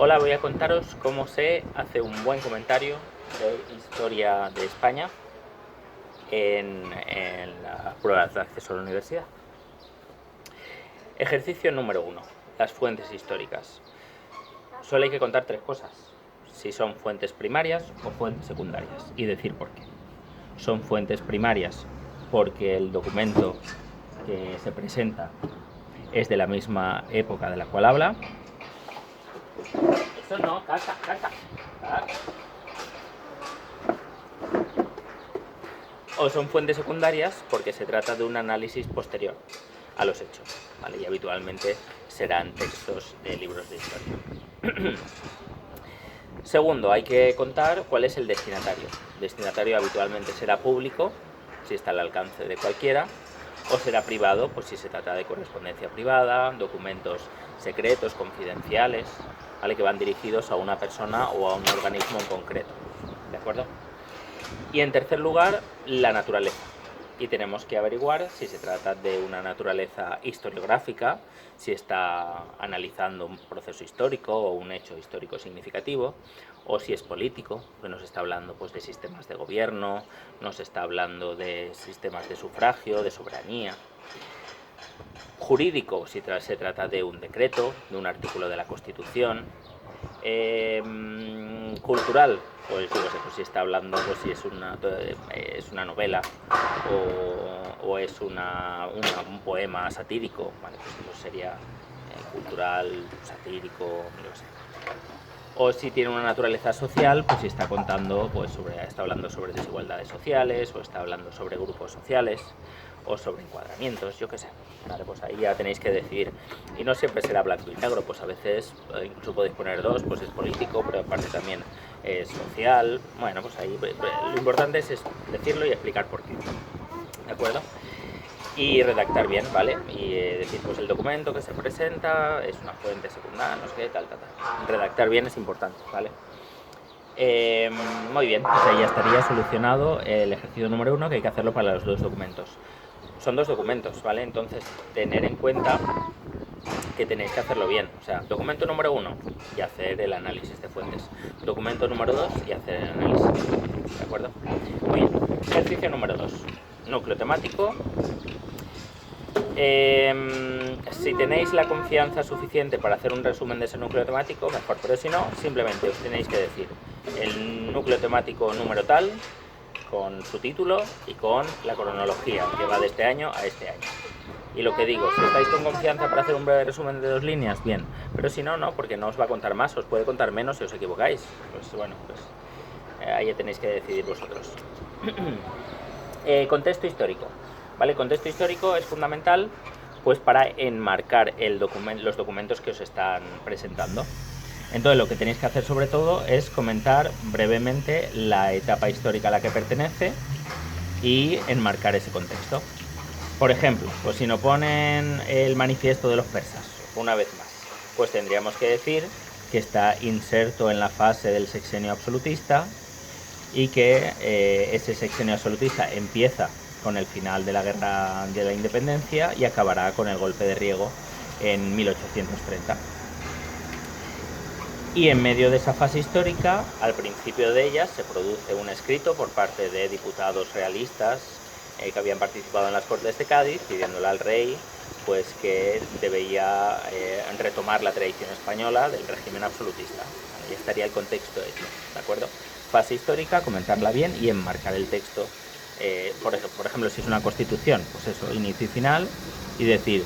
Hola, voy a contaros cómo se hace un buen comentario de historia de España en las pruebas de acceso a la universidad. Ejercicio número 1. Las fuentes históricas. Solo hay que contar tres cosas: si son fuentes primarias o fuentes secundarias, y decir por qué. Son fuentes primarias porque el documento que se presenta es de la misma época de la cual habla. Eso no, calca. O son fuentes secundarias porque se trata de un análisis posterior a los hechos, ¿vale? Y habitualmente serán textos de libros de historia. Segundo, hay que contar cuál es el destinatario. El destinatario habitualmente será público, si está al alcance de cualquiera, o será privado, pues si se trata de correspondencia privada, documentos secretos, confidenciales, ¿vale? Que van dirigidos a una persona o a un organismo en concreto, ¿de acuerdo? Y en tercer lugar, la naturaleza. Y tenemos que averiguar si se trata de una naturaleza historiográfica, si está analizando un proceso histórico o un hecho histórico significativo, o si es político, que nos está hablando pues de sistemas de gobierno, nos está hablando de sistemas de sufragio, de soberanía. Jurídico, si se trata de un decreto, de un artículo de la Constitución. Cultural, pues yo sé, pues si está hablando, pues si es una novela o es un poema satírico, ¿vale? Pues sería cultural, satírico, no sé. O si tiene una naturaleza social, pues si está contando, pues está hablando sobre desigualdades sociales, o está hablando sobre grupos sociales, o sobre encuadramientos, yo qué sé. Vale, pues ahí ya tenéis que decidir. Y no siempre será blanco y negro, pues a veces incluso podéis poner dos, pues es político, pero aparte también es social. Bueno, pues ahí lo importante es decirlo y explicar por qué. ¿De acuerdo? Y redactar bien, ¿vale? Y decir, pues el documento que se presenta es una fuente secundaria, no sé qué, tal. Redactar bien es importante, ¿vale? Muy bien, pues ahí ya estaría solucionado el ejercicio número 1, que hay que hacerlo para los dos documentos. Son dos documentos, ¿vale? Entonces, tener en cuenta que tenéis que hacerlo bien. O sea, documento número 1 y hacer el análisis de fuentes. Documento número 2 y hacer el análisis. ¿De acuerdo? Muy bien. Ejercicio número 2. Núcleo temático. Si tenéis la confianza suficiente para hacer un resumen de ese núcleo temático, mejor, pero si no, simplemente os tenéis que decir el núcleo temático número tal, con su título y con la cronología que va de este año a este año. Y lo que digo, si estáis con confianza para hacer un breve resumen de 2 líneas, bien, pero si no, no, porque no os va a contar más, os puede contar menos si os equivocáis. Pues bueno, pues ahí ya tenéis que decidir vosotros. Contexto histórico. ¿Vale? El contexto histórico es fundamental pues para enmarcar los documentos que os están presentando. Entonces lo que tenéis que hacer sobre todo es comentar brevemente la etapa histórica a la que pertenece y enmarcar ese contexto. Por ejemplo, pues si nos ponen el manifiesto de los persas, una vez más, pues tendríamos que decir que está inserto en la fase del sexenio absolutista y que ese sexenio absolutista empieza con el final de la Guerra de la Independencia y acabará con el golpe de Riego en 1830. Y en medio de esa fase histórica, al principio de ella, se produce un escrito por parte de diputados realistas que habían participado en las Cortes de Cádiz, pidiéndole al rey pues que debía retomar la tradición española del régimen absolutista. Ahí estaría el contexto hecho, ¿de acuerdo? Fase histórica, comentarla bien y enmarcar el texto. Por ejemplo, si es una constitución, pues eso, inicio y final, y decir,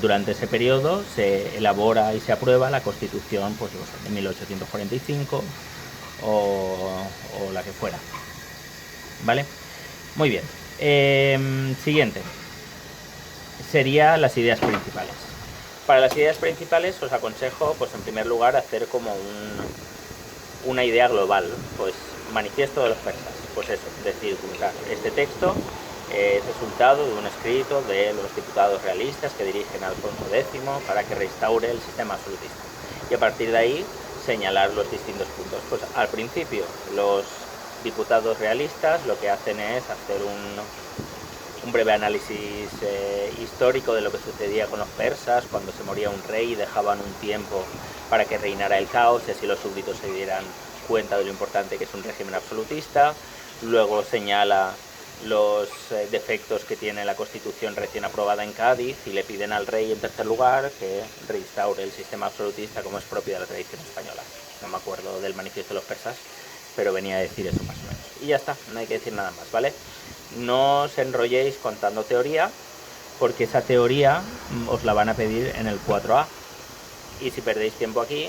durante ese periodo se elabora y se aprueba la constitución, pues no sé, de 1845 o la que fuera. ¿Vale? Muy bien. Siguiente. Sería las ideas principales. Para las ideas principales os aconsejo, pues en primer lugar, hacer como una idea global, pues manifiesto de los persas, pues eso, decir, este texto es resultado de un escrito de los diputados realistas que dirigen a Alfonso X para que restaure el sistema absolutista. Y a partir de ahí señalar los distintos puntos. Pues al principio los diputados realistas lo que hacen es hacer un breve análisis histórico de lo que sucedía con los persas cuando se moría un rey y dejaban un tiempo para que reinara el caos y así los súbditos se dieran cuenta de lo importante que es un régimen absolutista. Luego señala los defectos que tiene la Constitución recién aprobada en Cádiz y le piden al rey, en tercer lugar, que reinstaure el sistema absolutista como es propio de la tradición española. No me acuerdo del manifiesto de los persas, pero venía a decir eso más o menos. Y ya está, no hay que decir nada más, ¿vale? No os enrolléis contando teoría, porque esa teoría os la van a pedir en el 4A. Y si perdéis tiempo aquí,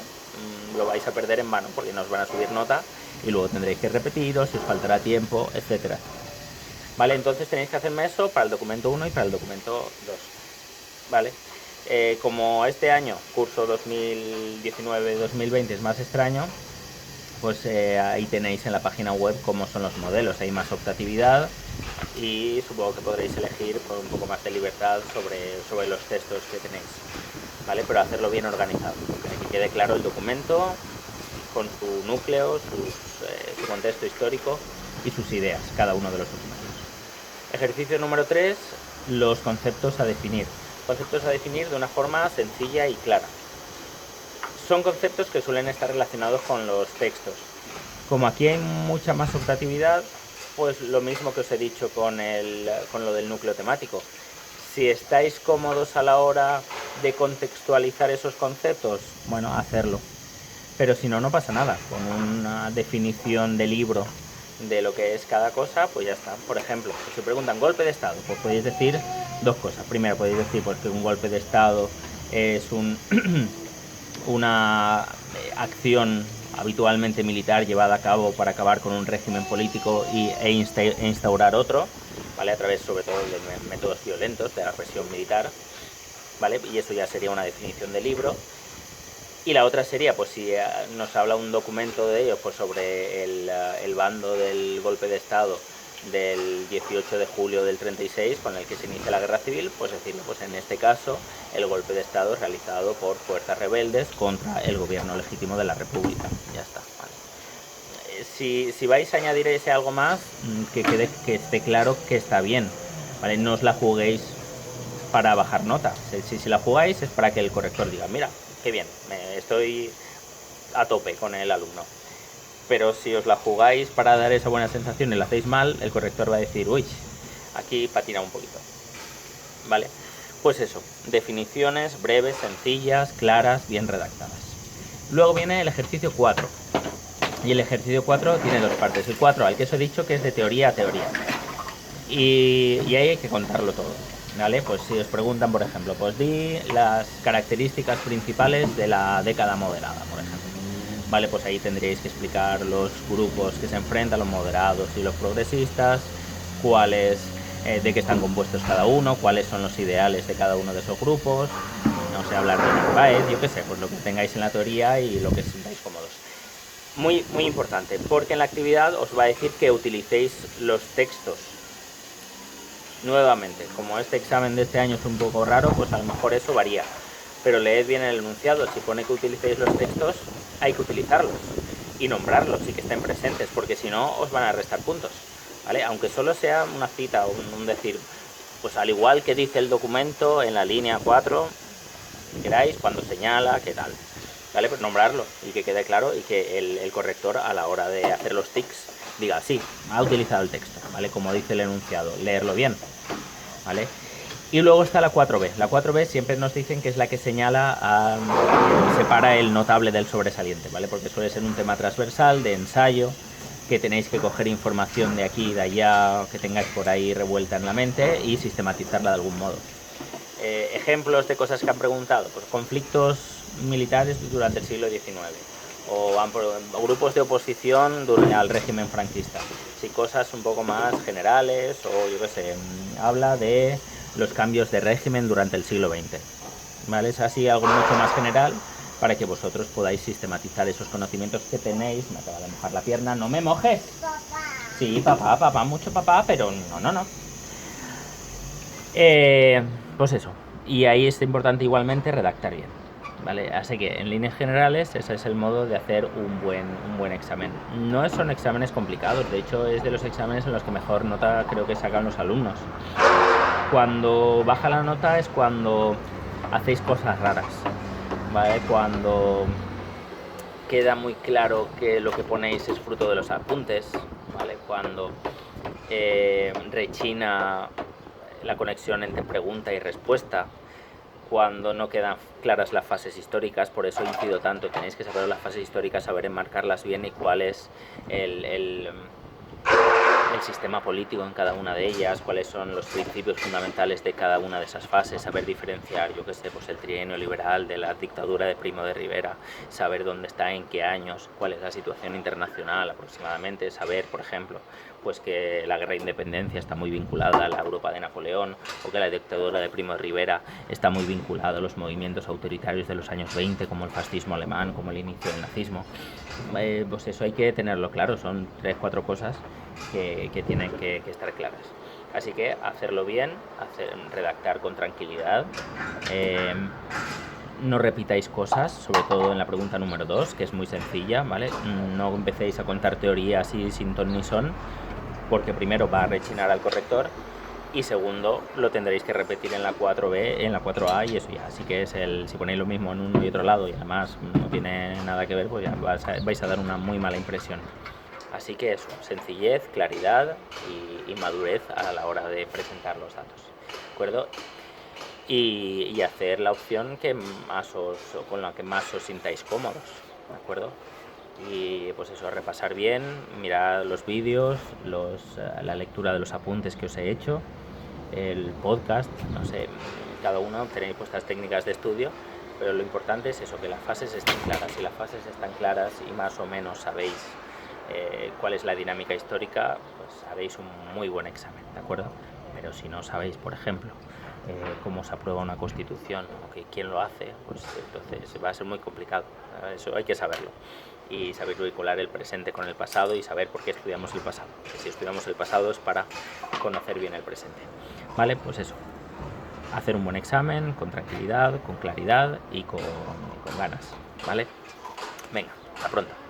lo vais a perder en vano, porque no os van a subir nota y luego tendréis que repetiros, si os faltará tiempo, etcétera. Vale, entonces tenéis que hacerme eso para el documento 1 y para el documento 2. Vale. Como este año, curso 2019-2020, es más extraño, pues ahí tenéis en la página web cómo son los modelos. Hay más optatividad y supongo que podréis elegir con un poco más de libertad sobre los textos que tenéis. ¿Vale? Pero hacerlo bien organizado, para que quede claro el documento con su núcleo, su contexto histórico y sus ideas, cada uno de los documentos. Ejercicio número 3, los conceptos a definir. Conceptos a definir de una forma sencilla y clara. Son conceptos que suelen estar relacionados con los textos. Como aquí hay mucha más optatividad, pues lo mismo que os he dicho con lo del núcleo temático. Si estáis cómodos a la hora de contextualizar esos conceptos, bueno, hacerlo. Pero si no, no pasa nada. Con una definición de libro de lo que es cada cosa, pues ya está. Por ejemplo, si os preguntan golpe de estado, pues podéis decir dos cosas. Primero, podéis decir pues, que un golpe de estado es una acción habitualmente militar llevada a cabo para acabar con un régimen político e instaurar otro, ¿vale? A través sobre todo de métodos violentos, de la represión militar, ¿vale? Y eso ya sería una definición de libro. Y la otra sería, pues si nos habla un documento de ellos, pues sobre el bando del golpe de Estado del 18 de julio del 36, con el que se inicia la guerra civil, pues decirlo, pues en este caso el golpe de Estado es realizado por fuerzas rebeldes contra el gobierno legítimo de la República. Ya está, vale. Si vais a añadir ese algo más, que esté claro que está bien, ¿vale? No os la juguéis para bajar nota. Si la jugáis es para que el corrector diga, mira, qué bien, estoy a tope con el alumno. Pero si os la jugáis para dar esa buena sensación y la hacéis mal, el corrector va a decir, uy, aquí patina un poquito. ¿Vale? Pues eso, definiciones breves, sencillas, claras, bien redactadas. Luego viene el ejercicio 4. Y el ejercicio 4 tiene dos partes. El 4, al que os he dicho que es de teoría a teoría. Y ahí hay que contarlo todo. ¿Vale? Pues si os preguntan, por ejemplo, pues di las características principales de la década moderada, por ejemplo. Vale, pues ahí tendríais que explicar los grupos que se enfrentan, los moderados y los progresistas, cuáles, de qué están compuestos cada uno, cuáles son los ideales de cada uno de esos grupos, no sé, hablar de Narváez, yo qué sé, pues lo que tengáis en la teoría y lo que os sintáis cómodos. Muy, muy importante, porque en la actividad os va a decir que utilicéis los textos. Nuevamente, como este examen de este año es un poco raro, pues a lo mejor eso varía. Pero leed bien el enunciado, si pone que utilicéis los textos, hay que utilizarlos y nombrarlos y que estén presentes, porque si no os van a restar puntos, ¿vale? Aunque solo sea una cita o un decir, pues al igual que dice el documento en la línea 4, si queráis, cuando señala, qué tal, ¿vale? Pues nombrarlo y que quede claro y que el corrector a la hora de hacer los tics diga, sí, ha utilizado el texto, ¿vale? Como dice el enunciado, leerlo bien, ¿vale? Y luego está la 4B. La 4B siempre nos dicen que es la que señala, separa el notable del sobresaliente, ¿vale? Porque suele ser un tema transversal, de ensayo, que tenéis que coger información de aquí y de allá, que tengáis por ahí revuelta en la mente y sistematizarla de algún modo. Ejemplos de cosas que han preguntado, pues conflictos militares durante el siglo XIX, o grupos de oposición al régimen franquista. Sí, cosas un poco más generales, o yo qué sé, habla de los cambios de régimen durante el siglo XX. ¿Vale? Es así algo mucho más general para que vosotros podáis sistematizar esos conocimientos que tenéis. Me acaba de mojar la pierna, no me mojes. Papá. Sí, papá, mucho papá, pero no. Pues eso. Y ahí es importante igualmente redactar bien. ¿Vale? Así que en líneas generales ese es el modo de hacer un buen examen. No son exámenes complicados, de hecho es de los exámenes en los que mejor nota creo que sacan los alumnos. Cuando baja la nota es cuando hacéis cosas raras, ¿vale? Cuando queda muy claro que lo que ponéis es fruto de los apuntes, ¿vale? Cuando rechina la conexión entre pregunta y respuesta, cuando no quedan claras las fases históricas. Por eso incido tanto, tenéis que saber las fases históricas, saber enmarcarlas bien y cuál es el sistema político en cada una de ellas, cuáles son los principios fundamentales de cada una de esas fases, saber diferenciar, yo qué sé, pues el trienio liberal de la dictadura de Primo de Rivera, saber dónde está, en qué años, cuál es la situación internacional aproximadamente, saber, por ejemplo, pues que la guerra de independencia está muy vinculada a la Europa de Napoleón, o que la dictadura de Primo de Rivera está muy vinculada a los movimientos autoritarios de los años 20, como el fascismo alemán, como el inicio del nazismo. Pues eso hay que tenerlo claro, son 3-4 cosas que tienen que estar claras. Así que hacerlo bien, redactar con tranquilidad, no repitáis cosas, sobre todo en la pregunta número 2, que es muy sencilla, ¿vale? No empecéis a contar teorías así sin ton ni son, porque primero va a rechinar al corrector y segundo lo tendréis que repetir en la 4B, en la 4A, y eso ya, así que es si ponéis lo mismo en uno y otro lado y además no tiene nada que ver, pues ya vais a dar una muy mala impresión. Así que eso, sencillez, claridad y madurez a la hora de presentar los datos, ¿de acuerdo? Y hacer la opción que con la que más os sintáis cómodos, ¿de acuerdo? Y pues eso, repasar bien, mirar los vídeos, la lectura de los apuntes que os he hecho, el podcast, no sé, cada uno tenéis vuestras técnicas de estudio, pero lo importante es eso, que las fases estén claras. Si las fases están claras y más o menos sabéis cuál es la dinámica histórica, pues haréis un muy buen examen, ¿de acuerdo? Pero si no sabéis, por ejemplo, cómo se aprueba una constitución o que quién lo hace, pues entonces va a ser muy complicado. Eso hay que saberlo y saber vincular el presente con el pasado y saber por qué estudiamos el pasado. Que si estudiamos el pasado es para conocer bien el presente. Vale, pues eso. Hacer un buen examen con tranquilidad, con claridad y con ganas. Vale. Venga, hasta pronto.